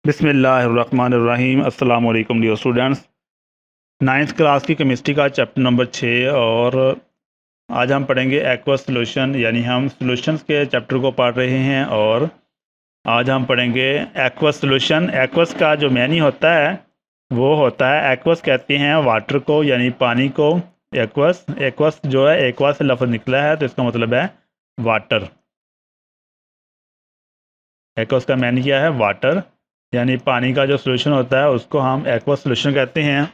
बिस्मिल्लाहिर्रहमानिर्रहीम। अस्सलाम वालेकुम डियर स्टूडेंट्स। 9th क्लास की केमिस्ट्री का चैप्टर नंबर 6 और आज हम पढ़ेंगे एक्वस सॉल्यूशन, यानी हम सॉल्यूशंस के चैप्टर को पढ़ रहे हैं। और आज हम पढ़ेंगे एक्वस सॉल्यूशन। एक्वस का जो मैनी होता है वो होता है, एक्वस कहते हैं वाटर को, यानी पानी को। एक्वस एक्वस जो है, एक्वा से लफ्ज़ निकला है तो इसका मतलब है वाटर। एक्वस का मैनी क्या है? वाटर, यानी पानी का जो सॉल्यूशन होता है उसको हम एक्वस सॉल्यूशन कहते हैं।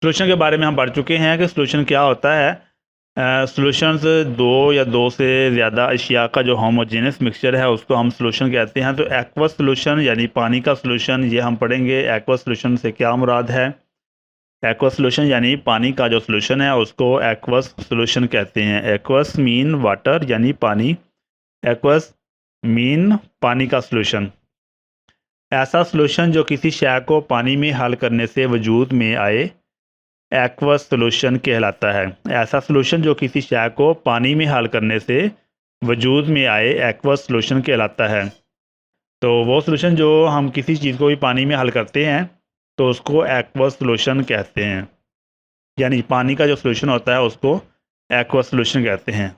सॉल्यूशन के बारे में हम पढ़ चुके हैं कि सॉल्यूशन क्या होता है। सॉल्यूशंस दो या दो से ज़्यादा अशिया का जो होमोजेनियस मिक्सचर है उसको हम सॉल्यूशन कहते हैं। तो एक्वस सॉल्यूशन यानी पानी का सॉल्यूशन, ये हम पढ़ेंगे। एक्वस सॉल्यूशन से क्या मुराद है? एक्वस सॉल्यूशन यानी पानी का जो सॉल्यूशन है उसको एक्वस सॉल्यूशन कहते हैं। एक्वस मीन वाटर यानी पानी, एक्वस मीन पानी का सॉल्यूशन। ऐसा सॉल्यूशन जो किसी शय को पानी में हल करने से वजूद में आए, एक्वस सॉल्यूशन कहलाता है। ऐसा सॉल्यूशन जो किसी शय को पानी में हल करने से वजूद में आए, एक्वस सॉल्यूशन कहलाता है। तो वो सॉल्यूशन जो हम किसी चीज़ को भी पानी में हल करते हैं तो उसको एक्वस सॉल्यूशन कहते हैं, यानी पानी का जो सॉल्यूशन होता है उसको एक्वस सॉल्यूशन कहते हैं।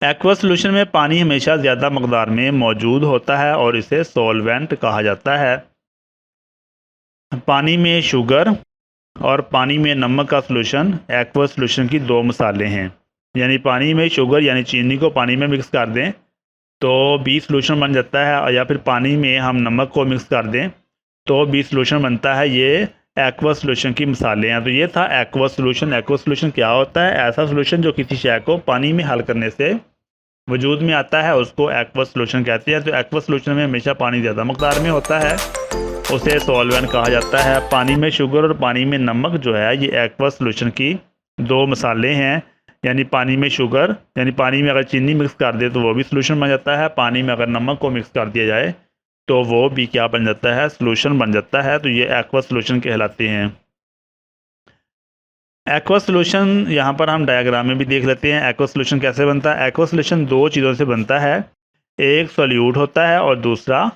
एक्वस सॉल्यूशन में पानी हमेशा ज़्यादा मकदार में मौजूद होता है और इसे सॉल्वेंट कहा जाता है। पानी में शुगर और पानी में नमक का सॉल्यूशन एक्वस सॉल्यूशन की दो मिसालें हैं। यानी पानी में शुगर यानी चीनी को पानी में मिक्स कर दें तो भी सॉल्यूशन बन जाता है, या फिर पानी में हम नमक को मिक्स कर दें तो भी सॉल्यूशन बनता है। ये एक्वस सॉल्यूशन की मिसालें हैं। तो ये था एक्वस सॉल्यूशन। एक्वस सॉल्यूशन क्या होता है? ऐसा सॉल्यूशन जो किसी शय को पानी में हल करने से वजूद में आता है उसको एक्वस सॉल्यूशन कहते हैं। तो एक्वस सॉल्यूशन में हमेशा पानी ज़्यादा मकदार में होता है, उसे सॉल्वेंट कहा जाता है। पानी में शुगर और पानी में नमक जो है ये एक्वस सॉल्यूशन की दो मिसालें हैं। यानी पानी में शुगर, यानी पानी में अगर चीनी मिक्स कर दे तो वो भी सॉल्यूशन बन जाता है। पानी में अगर नमक को मिक्स कर दिया जाए तो वो भी क्या बन जाता है? सॉल्यूशन बन जाता है। तो ये एक्वस सॉल्यूशन कहलाते हैं। एक्वस सॉल्यूशन यहाँ पर हम डायग्राम में भी देख लेते हैं। एक्वस सॉल्यूशन कैसे बनता है? एक्वस सॉल्यूशन दो चीज़ों से बनता है, एक सोल्यूट होता है और दूसरा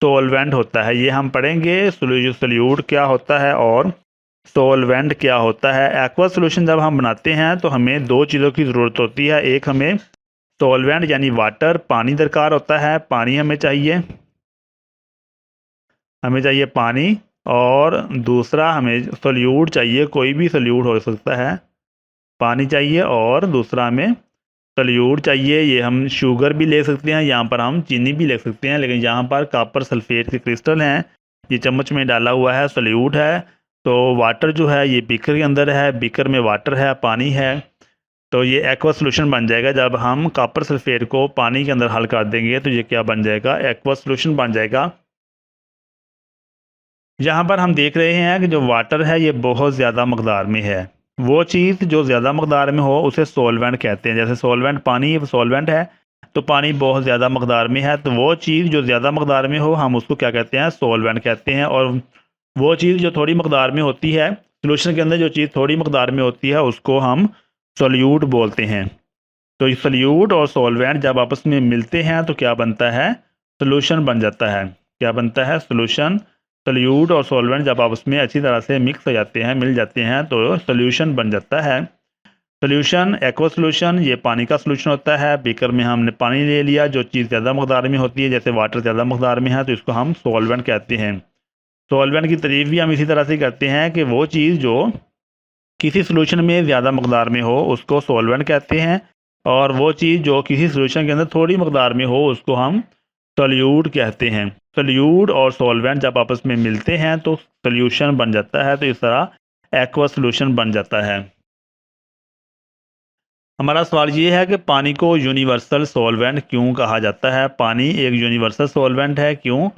सॉल्वेंट होता है। ये हम पढ़ेंगे सोल्यूट क्या होता है और सॉल्वेंट क्या होता है। एक्वस सॉल्यूशन जब हम बनाते हैं तो हमें दो चीज़ों की ज़रूरत होती है। एक हमें सॉल्वेंट यानी वाटर, पानी दरकार होता है, पानी हमें चाहिए पानी। और दूसरा हमें सोल्यूट चाहिए, कोई भी सोल्यूट हो सकता है, पानी चाहिए और दूसरा हमें सोल्यूट चाहिए। ये हम शुगर भी ले सकते हैं, यहाँ पर हम चीनी भी ले सकते हैं, लेकिन यहाँ पर कॉपर सल्फेट के क्रिस्टल हैं, ये चम्मच में डाला हुआ है, सोल्यूट है। तो वाटर जो है ये बीकर के अंदर है, बीकर में वाटर है, पानी है। तो ये एक्वस सॉल्यूशन बन जाएगा। जब हम कॉपर सल्फेट को पानी के अंदर हल कर देंगे तो ये क्या बन जाएगा? एक्वस सॉल्यूशन बन जाएगा। यहाँ पर हम देख रहे हैं कि जो वाटर है ये बहुत ज़्यादा मकदार में है। वो चीज़ जो ज़्यादा मकदार में हो उसे सॉल्वेंट कहते हैं। जैसे सॉल्वेंट, पानी सॉल्वेंट है तो पानी बहुत ज़्यादा मकदार में है, तो वो चीज़ जो ज़्यादा मकदार में हो हम उसको क्या कहते हैं? सॉल्वेंट कहते हैं। और वो चीज़ जो थोड़ी मकदार में होती है, सोल्यूशन के अंदर जो चीज़ थोड़ी मकदार में होती है उसको हम सोल्यूट बोलते हैं। तो ये सोल्यूट और सॉल्वेंट जब आपस में मिलते हैं तो क्या बनता है? सोल्यूशन बन जाता है। क्या बनता है? सोल्यूशन। सोल्यूट और सॉल्वेंट जब आपस में अच्छी तरह से मिक्स हो जाते हैं, मिल जाते हैं, तो सोल्यूशन बन जाता है। सोल्यूशन, एक्वस सोल्यूशन, ये पानी का सोल्यूशन होता है। बीकर में हमने पानी ले लिया, जो चीज़ ज़्यादा मकदार में होती है, जैसे वाटर ज़्यादा मकदार में है तो इसको हम सॉल्वेंट कहते हैं। सॉल्वेंट की तारीफ भी हम इसी तरह से करते हैं कि वो चीज़ जो किसी सोल्यूशन में ज़्यादा मकदार में हो उसको सॉल्वेंट कहते हैं, और वो चीज़ जो किसी सोल्यूशन के अंदर थोड़ी मकदार में हो उसको हम सोल्यूट कहते हैं। सोल्यूट और सॉल्वेंट जब आपस में मिलते हैं तो सोल्यूशन बन जाता है। तो इस तरह एक्वस सोल्यूशन बन जाता है। हमारा सवाल ये है कि पानी को यूनिवर्सल सॉल्वेंट क्यों कहा जाता है? पानी एक यूनिवर्सल सॉल्वेंट है, क्यों?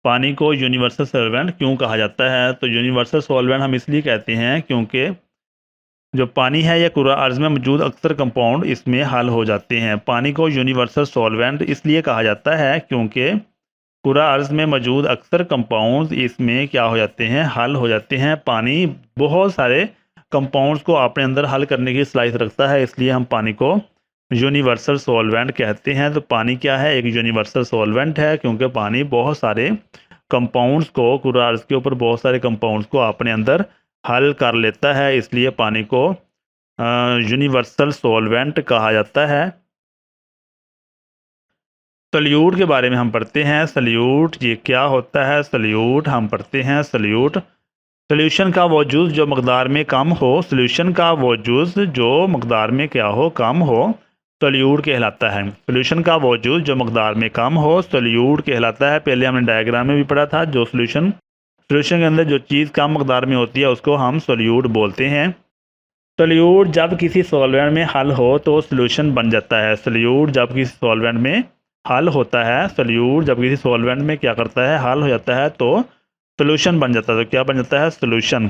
पानी को यूनिवर्सल सॉल्वेंट क्यों कहा जाता है? तो यूनिवर्सल सॉल्वेंट हम इसलिए कहते हैं क्योंकि जो पानी है या कुर्रा अर्ज़ में मौजूद अक्सर कंपाउंड इसमें हल हो जाते हैं। पानी को यूनिवर्सल सॉल्वेंट इसलिए कहा जाता है क्योंकि कुर्रा अर्ज़ में मौजूद अक्सर कंपाउंड्स इसमें क्या हो जाते हैं? हल हो जाते हैं। पानी बहुत सारे कंपाउंड्स को अपने अंदर हल करने की सलाहियत रखता है, इसलिए हम पानी को यूनिवर्सल सॉल्वेंट कहते हैं। तो पानी क्या है, एक यूनिवर्सल सॉल्वेंट है, क्योंकि पानी बहुत सारे कंपाउंड्स को, पूरा अर्थ के ऊपर बहुत सारे कंपाउंड्स को अपने अंदर हल कर लेता है, इसलिए पानी को यूनिवर्सल सॉल्वेंट कहा जाता है। सल्यूट के बारे में हम पढ़ते हैं। सल्यूट ये क्या होता है, सल्यूट हम पढ़ते हैं। सल्यूट सोल्यूशन का वजूद जो मकदार में कम हो, सोल्यूशन का वजूद जो मकदार में क्या हो, कम हो, सोल्यूट कहलाता है। सोल्यूशन का वजूद जो मकदार में कम हो सोल्यूट कहलाता है। पहले हमने डायग्राम में भी पढ़ा था, जो सोल्यूशन के अंदर जो चीज़ कम मकदार में होती है उसको हम सोल्यूट बोलते हैं। सोल्यूट जब किसी सॉल्वेंट में हल हो तो सोल्यूशन बन जाता है। सोल्यूट जब किसी सॉल्वेंट में हल होता है, सोल्यूट जब किसी सॉल्वेंट में क्या करता है, हल हो जाता है, तो सोल्यूशन बन जाता है। तो क्या बन जाता है, सोल्यूशन।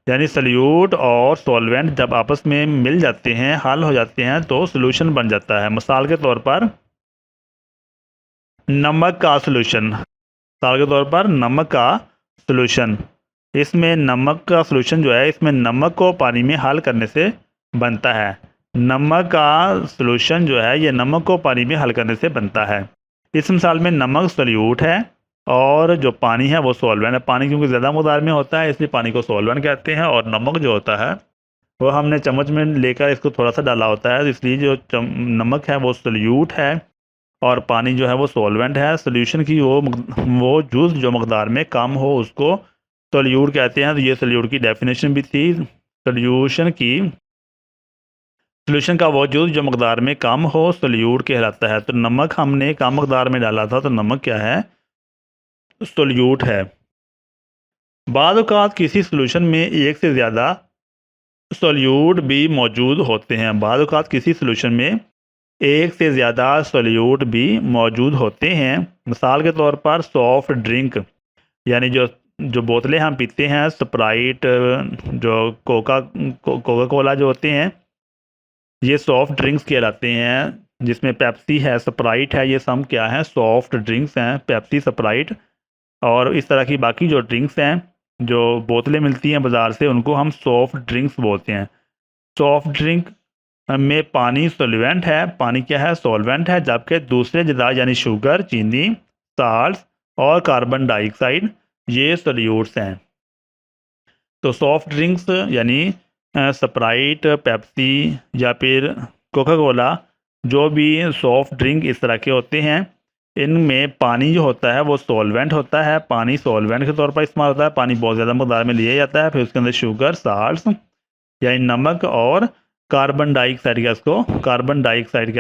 यानी सोल्यूट और सॉल्वेंट जब आपस में मिल जाते हैं, हल हो जाते हैं, तो सोल्यूशन बन जाता है। मिसाल के तौर पर नमक का सोल्यूशन, मिसाल के तौर पर नमक का सोल्यूशन, इसमें नमक का सोल्यूशन जो है, इसमें नमक को पानी में हल करने से बनता है। नमक का सोल्यूशन जो है ये नमक को पानी में हल करने से बनता है। इस मिसाल में नमक सोल्यूट है और जो पानी है वो सॉल्वेंट है। पानी क्योंकि ज़्यादा मकदार में होता है इसलिए पानी को सॉल्वेंट कहते हैं, और नमक जो होता है वो हमने चम्मच में लेकर इसको थोड़ा सा डाला होता है, इसलिए जो नमक है वो सोल्यूट है और पानी जो है वो सॉल्वेंट है। सोल्यूशन की वो जूस जो मकदार में कम हो उसको सोल्यूट कहते हैं। तो ये सोल्यूट की डेफिनेशन भी थी। सोल्यूशन का वो जूस जो मकदार में कम हो सोल्यूट कहलाता है। तो नमक हमने कम मकदार में डाला था, तो नमक क्या है, सोल्यूट है। बाद औक़ात किसी सोल्यूशन में एक से ज़्यादा सोल्यूट भी मौजूद होते हैं। बाद औक़ात किसी सोल्यूशन में एक से ज़्यादा सोल्यूट भी मौजूद होते हैं। मिसाल के तौर पर सॉफ्ट ड्रिंक, यानी जो बोतलें हम पीते हैं, स्प्राइट, जो कोका कोला जो होते हैं, ये सॉफ्ट ड्रिंक्स कहलाते हैं। जिसमें पेप्सी है, स्प्राइट है, ये सब क्या है, सॉफ्ट ड्रिंक्स हैं, पेप्सी, स्प्राइट। और इस तरह की बाकी जो ड्रिंक्स हैं, जो बोतलें मिलती हैं बाज़ार से, उनको हम सॉफ्ट ड्रिंक्स बोलते हैं। सॉफ्ट ड्रिंक में पानी सॉल्वेंट है, पानी क्या है, सॉल्वेंट है, जबकि दूसरे ज़दा यानी शुगर, चीनी, साल्ट और कार्बन डाइऑक्साइड ये सोल्यूट्स हैं। तो सॉफ्ट ड्रिंक्स यानी स्प्राइट, पेप्सी या फिर कोका कोला, जो भी सॉफ्ट ड्रिंक इस तरह के होते हैं, इनमें पानी जो होता है वो सॉल्वेंट होता है। पानी सॉल्वेंट के तौर पर इस्तेमाल होता है। पानी बहुत ज़्यादा मकदार में लिया जाता है, फिर उसके अंदर शुगर, साल्ट यानी नमक और कार्बन डाइऑक्साइड गैस को कार्बन डाइऑक्साइड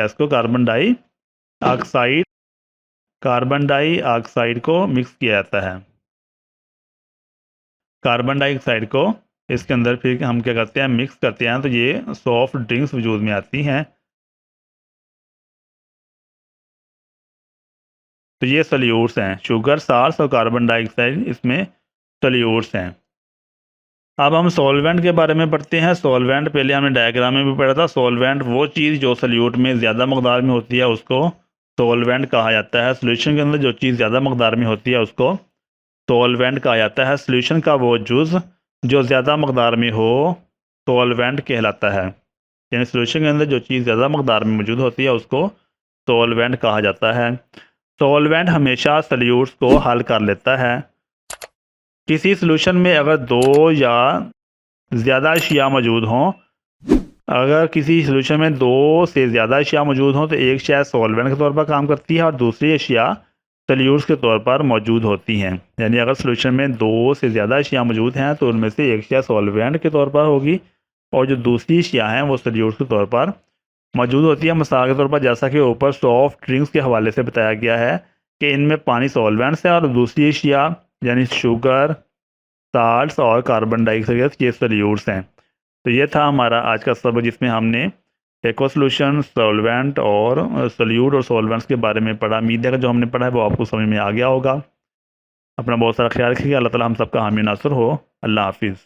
को मिक्स किया जाता है। कार्बन डाइऑक्साइड को इसके अंदर फिर हम क्या करते हैं, मिक्स करते हैं, तो ये सॉफ्ट ड्रिंक्स वजूद में आती हैं। तो ये सोल्यूट्स हैं, शुगर, साल्ट और कार्बन डाइऑक्साइड इसमें सोल्यूट्स हैं। अब हम सॉल्वेंट के बारे में पढ़ते हैं। सॉल्वेंट पहले हमने डायग्राम में भी पढ़ा था। सॉल्वेंट वो चीज़ जो सोल्यूट में ज़्यादा मकदार में होती है उसको सॉल्वेंट कहा जाता है। सोल्यूशन के अंदर जो चीज़ ज़्यादा मकदार में होती है उसको सॉल्वेंट कहा जाता है। सोल्यूशन का वो जुज़ जो ज़्यादा मकदार में हो सॉल्वेंट कहलाता है। यानी सोल्यूशन के अंदर जो चीज़ ज़्यादा मकदार में मौजूद होती है उसको सॉल्वेंट कहा जाता है। सॉल्वेंट हमेशा सोल्यूट्स को हल कर लेता है। किसी सोल्यूशन में अगर दो या ज़्यादा अशिया मौजूद हों, अगर किसी सोल्यूशन में दो से ज़्यादा अशिया मौजूद हों तो एक शय सॉल्वेंट के तौर पर काम करती है और दूसरी अशिया सोल्यूट्स के तौर पर मौजूद होती हैं। यानी अगर सोल्यूशन में दो से ज़्यादा अशिया मौजूद हैं तो उनमें से एक शय सॉल्वेंट के तौर पर होगी और जो दूसरी अशिया हैं वो सोल्यूट्स के तौर पर मौजूद होती है। मिसाल के तौर पर जैसा कि ऊपर सॉफ्ट ड्रिंक्स के हवाले से बताया गया है कि इनमें पानी सॉल्वेंट्स है और दूसरी अशिया यानी शुगर, साल्ट्स और कार्बन डाइऑक्साइड ये सोल्यूट्स हैं। तो ये था हमारा आज का सबक, जिसमें हमने एक्वा सोल्यूशन, सॉल्वेंट और सोल्यूट और सॉल्वेंट्स के बारे में पढ़ा। उम्मीद है कि जो हमने पढ़ा है वो आपको समझ में आ गया होगा। अपना बहुत सारा ख्याल रखिएगा। अल्लाह ताला हम सबका हामी नासर हो। अल्लाह हाफिज़।